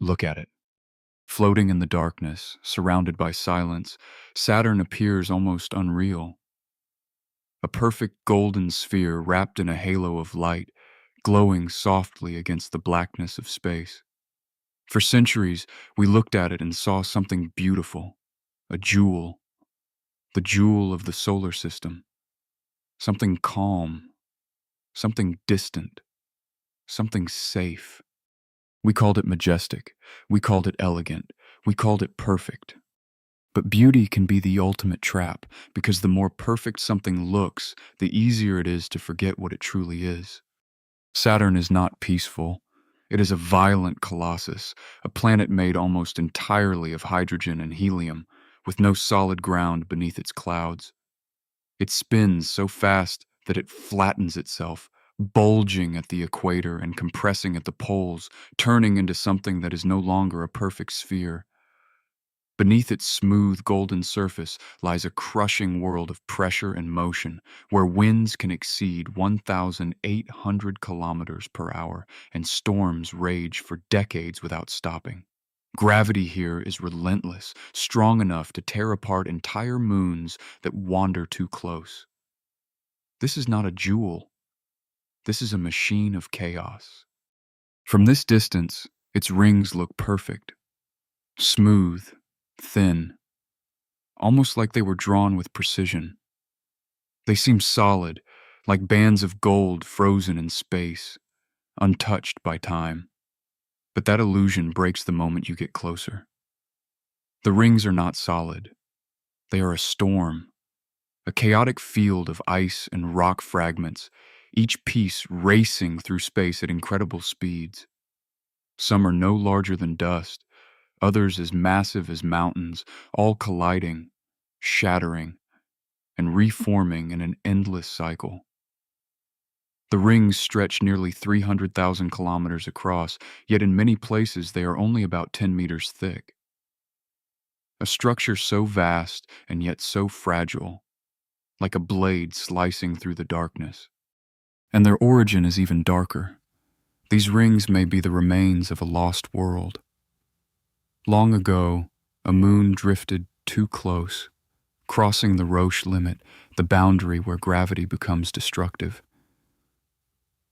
Look at it. Floating in the darkness, surrounded by silence, Saturn appears almost unreal. A perfect golden sphere wrapped in a halo of light, glowing softly against the blackness of space. For centuries, we looked at it and saw something beautiful, a jewel, the jewel of the solar system, something calm, something distant, something safe. We called it majestic, we called it elegant, we called it perfect. But beauty can be the ultimate trap, because the more perfect something looks, the easier it is to forget what it truly is. Saturn is not peaceful. It is a violent colossus, a planet made almost entirely of hydrogen and helium, with no solid ground beneath its clouds. It spins so fast that it flattens itself, bulging at the equator and compressing at the poles, turning into something that is no longer a perfect sphere. Beneath its smooth golden surface lies a crushing world of pressure and motion, where winds can exceed 1,800 kilometers per hour and storms rage for decades without stopping. Gravity here is relentless, strong enough to tear apart entire moons that wander too close. This is not a jewel. This is a machine of chaos. From this distance, its rings look perfect, smooth, thin, almost like they were drawn with precision. They seem solid, like bands of gold frozen in space, untouched by time. But that illusion breaks the moment you get closer. The rings are not solid. They are a storm, a chaotic field of ice and rock fragments, each piece racing through space at incredible speeds. Some are no larger than dust, others as massive as mountains, all colliding, shattering, and reforming in an endless cycle. The rings stretch nearly 300,000 kilometers across, yet in many places they are only about 10 meters thick. A structure so vast and yet so fragile, like a blade slicing through the darkness. And their origin is even darker. These rings may be the remains of a lost world. Long ago, a moon drifted too close, crossing the Roche limit, the boundary where gravity becomes destructive.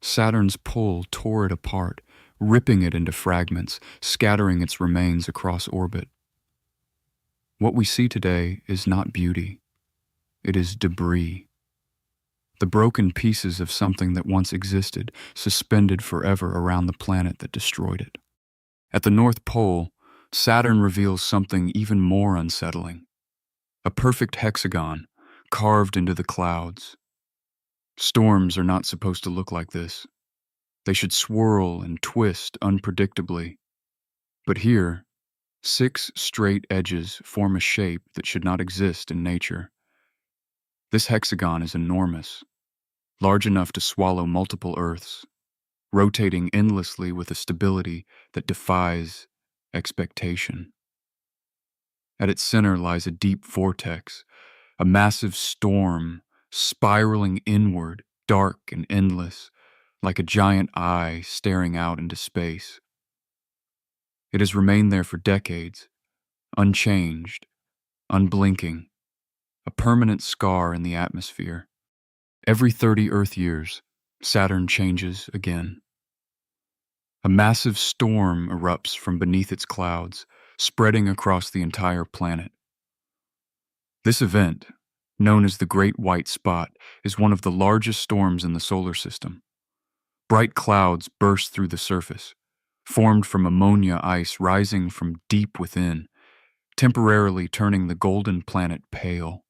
Saturn's pull tore it apart, ripping it into fragments, scattering its remains across orbit. What we see today is not beauty. It is debris. The broken pieces of something that once existed, suspended forever around the planet that destroyed it. At the North Pole, Saturn reveals something even more unsettling. A perfect hexagon, carved into the clouds. Storms are not supposed to look like this. They should swirl and twist unpredictably. But here, 6 straight edges form a shape that should not exist in nature. This hexagon is enormous, large enough to swallow multiple Earths, rotating endlessly with a stability that defies expectation. At its center lies a deep vortex, a massive storm spiraling inward, dark and endless, like a giant eye staring out into space. It has remained there for decades, unchanged, unblinking, a permanent scar in the atmosphere. Every 30 Earth years, Saturn changes again. A massive storm erupts from beneath its clouds, spreading across the entire planet. This event, known as the Great White Spot, is one of the largest storms in the solar system. Bright clouds burst through the surface, formed from ammonia ice rising from deep within, temporarily turning the golden planet pale.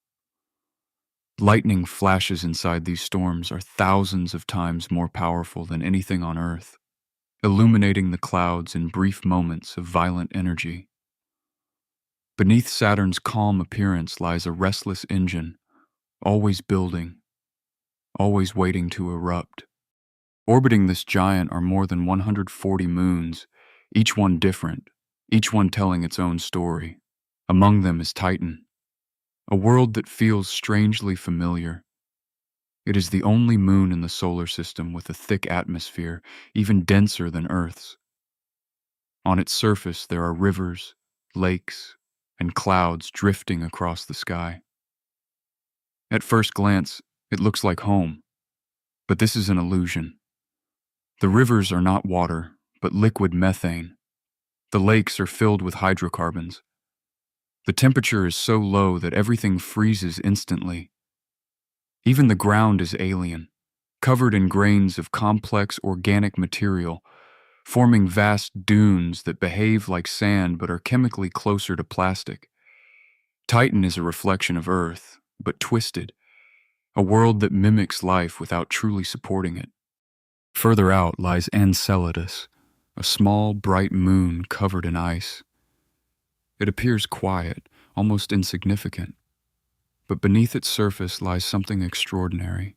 Lightning flashes inside these storms are thousands of times more powerful than anything on Earth, illuminating the clouds in brief moments of violent energy. Beneath Saturn's calm appearance lies a restless engine, always building, always waiting to erupt. Orbiting this giant are more than 140 moons, each one different, each one telling its own story. Among them is Titan, a world that feels strangely familiar. It is the only moon in the solar system with a thick atmosphere, even denser than Earth's. On its surface, there are rivers, lakes, and clouds drifting across the sky. At first glance, it looks like home, but this is an illusion. The rivers are not water, but liquid methane. The lakes are filled with hydrocarbons. The temperature is so low that everything freezes instantly. Even the ground is alien, covered in grains of complex organic material, forming vast dunes that behave like sand but are chemically closer to plastic. Titan is a reflection of Earth, but twisted, a world that mimics life without truly supporting it. Further out lies Enceladus, a small, bright moon covered in ice. It appears quiet, almost insignificant, but beneath its surface lies something extraordinary.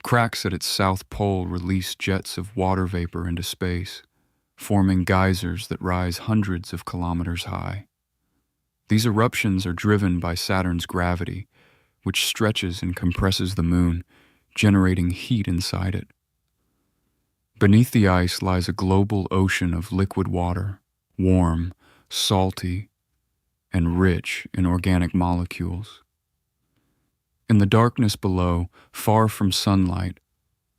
Cracks at its south pole release jets of water vapor into space, forming geysers that rise hundreds of kilometers high. These eruptions are driven by Saturn's gravity, which stretches and compresses the moon, generating heat inside it. Beneath the ice lies a global ocean of liquid water, warm, salty, and rich in organic molecules. In the darkness below, far from sunlight,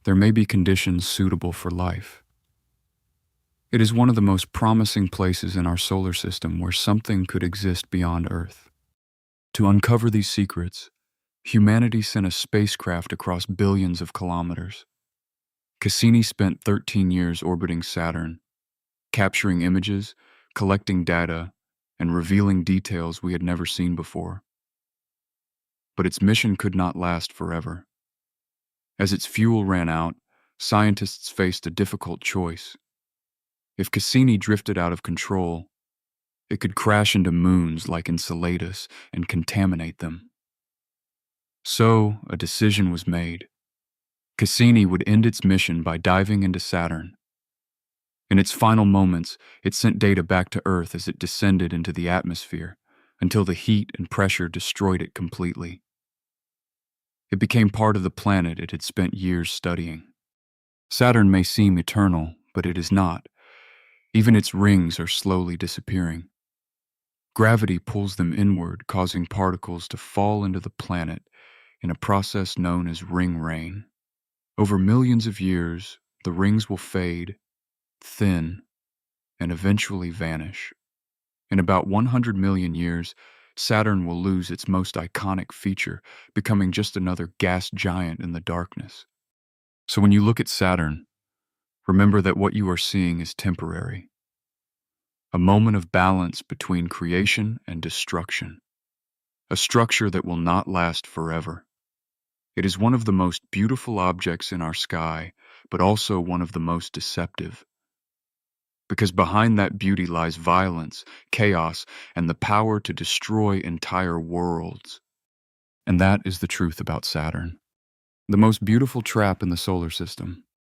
there may be conditions suitable for life. It is one of the most promising places in our solar system where something could exist beyond Earth. To uncover these secrets, humanity sent a spacecraft across billions of kilometers. Cassini spent 13 years orbiting Saturn, capturing images, collecting data, and revealing details we had never seen before. But its mission could not last forever. As its fuel ran out, scientists faced a difficult choice. If Cassini drifted out of control, it could crash into moons like Enceladus and contaminate them. So, a decision was made. Cassini would end its mission by diving into Saturn. In its final moments, it sent data back to Earth as it descended into the atmosphere, until the heat and pressure destroyed it completely. It became part of the planet it had spent years studying. Saturn may seem eternal, but it is not. Even its rings are slowly disappearing. Gravity pulls them inward, causing particles to fall into the planet in a process known as ring rain. Over millions of years, the rings will fade, thin, and eventually vanish. In about 100 million years, Saturn will lose its most iconic feature, becoming just another gas giant in the darkness. So when you look at Saturn, remember that what you are seeing is temporary. A moment of balance between creation and destruction. A structure that will not last forever. It is one of the most beautiful objects in our sky, but also one of the most deceptive. Because behind that beauty lies violence, chaos, and the power to destroy entire worlds. And that is the truth about Saturn. The most beautiful trap in the solar system.